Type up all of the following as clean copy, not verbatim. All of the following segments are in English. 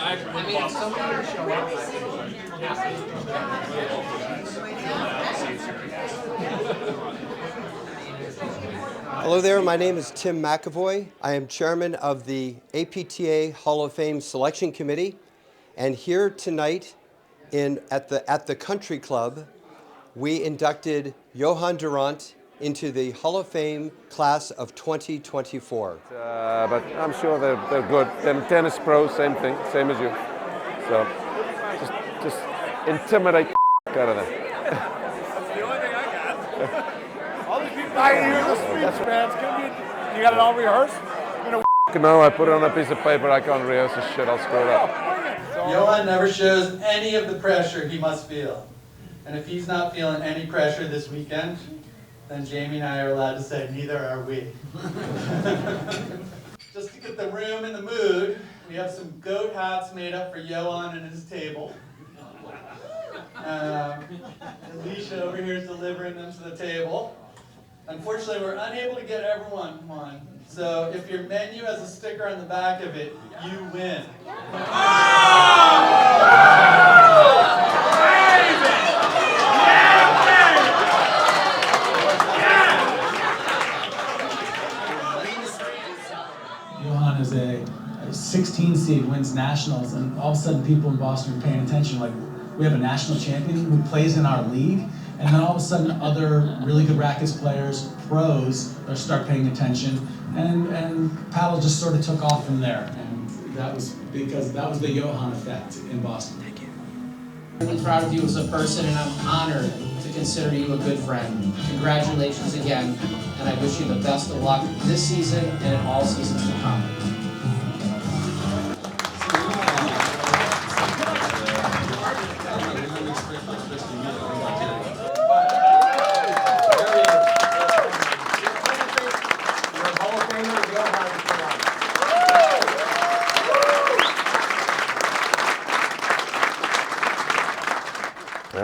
I mean, if somebody would show up, Hello there, my name is Tim McAvoy. I am chairman of the APTA Hall of Fame Selection Committee, and here tonight at the Country Club, we inducted Johan Durant into the Hall of Fame class of 2024. But I'm sure they're good. Tennis pros, same thing, same as you. So just intimidate out of them. That's the only thing I got. All these people I hear the speech, man. It's gonna be. You got it all rehearsed? No, I put it on a piece of paper. I can't rehearse this shit. I'll screw it up. Johan never shows any of the pressure he must feel. And if he's not feeling any pressure this weekend, then Jamie and I are allowed to say, neither are we. Just to get the room in the mood, we have some goat hats made up for Johan and his table. Alicia over here is delivering them to the table. Unfortunately, we're unable to get everyone one. So if your menu has a sticker on the back of it, you win. Johan is a 16 seed, wins nationals, and all of a sudden people in Boston are paying attention. Like, we have a national champion who plays in our league, and then all of a sudden other really good rackets players, pros, start paying attention, and paddle just sort of took off from there. And that was because that was the Johan effect in Boston. Thank you. I'm proud of you as a person, and I'm honored to consider you a good friend. Congratulations again, and I wish you the best of luck this season and in all seasons to come.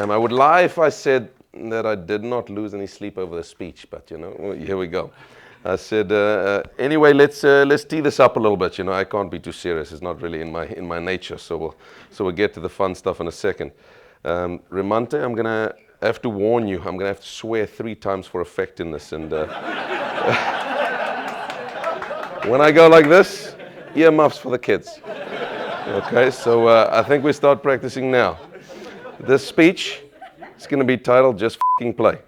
I would lie if I said that I did not lose any sleep over the speech, but you know, here we go. I said, anyway, let's tee this up a little bit. You know, I can't be too serious. It's not really in my nature. So we'll get to the fun stuff in a second. Remante, I'm gonna have to warn you. I'm gonna have to swear 3 times for effect in this. And when I go like this, earmuffs for the kids. Okay, so I think we start practicing now. This speech is going to be titled "Just F***ing Play."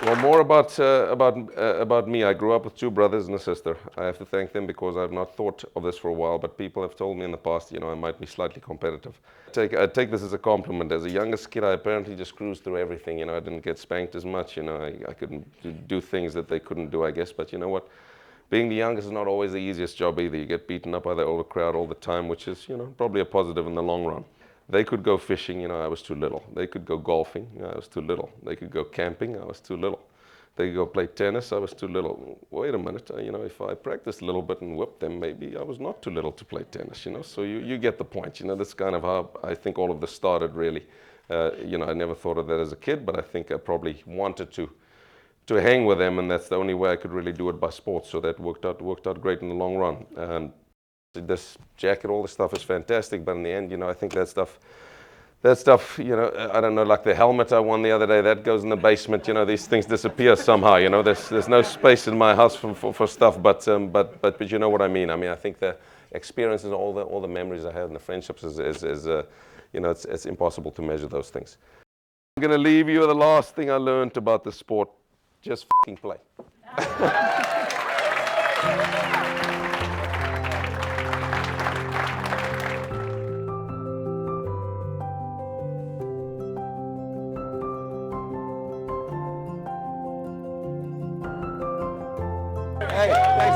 Well, more about me. I grew up with 2 brothers and a sister. I have to thank them because I've not thought of this for a while, but people have told me in the past, you know, I might be slightly competitive. I take this as a compliment. As a youngest kid, I apparently just cruised through everything. You know, I didn't get spanked as much. You know, I couldn't do things that they couldn't do, I guess. But you know what? Being the youngest is not always the easiest job either. You get beaten up by the older crowd all the time, which is, you know, probably a positive in the long run. They could go fishing, you know, I was too little. They could go golfing, you know, I was too little. They could go camping, I was too little. They could go play tennis, I was too little. Wait a minute, you know, if I practiced a little bit and whipped them, maybe I was not too little to play tennis, you know. So you get the point, you know. That's kind of how I think all of this started, really. You know, I never thought of that as a kid, but I think I probably wanted to hang with them, and that's the only way I could really do it by sports. So that worked out great in the long run. This jacket, all this stuff is fantastic, but in the end, you know, I think that stuff, you know, I don't know, like the helmet I won the other day, that goes in the basement. You know, these things disappear somehow. You know, there's no space in my house for stuff, but you know what I mean. I mean, I think the experiences, all the memories I had, and the friendships is you know, it's impossible to measure those things. I'm gonna leave you with the last thing I learned about the sport: just f***ing play. Hey, thanks.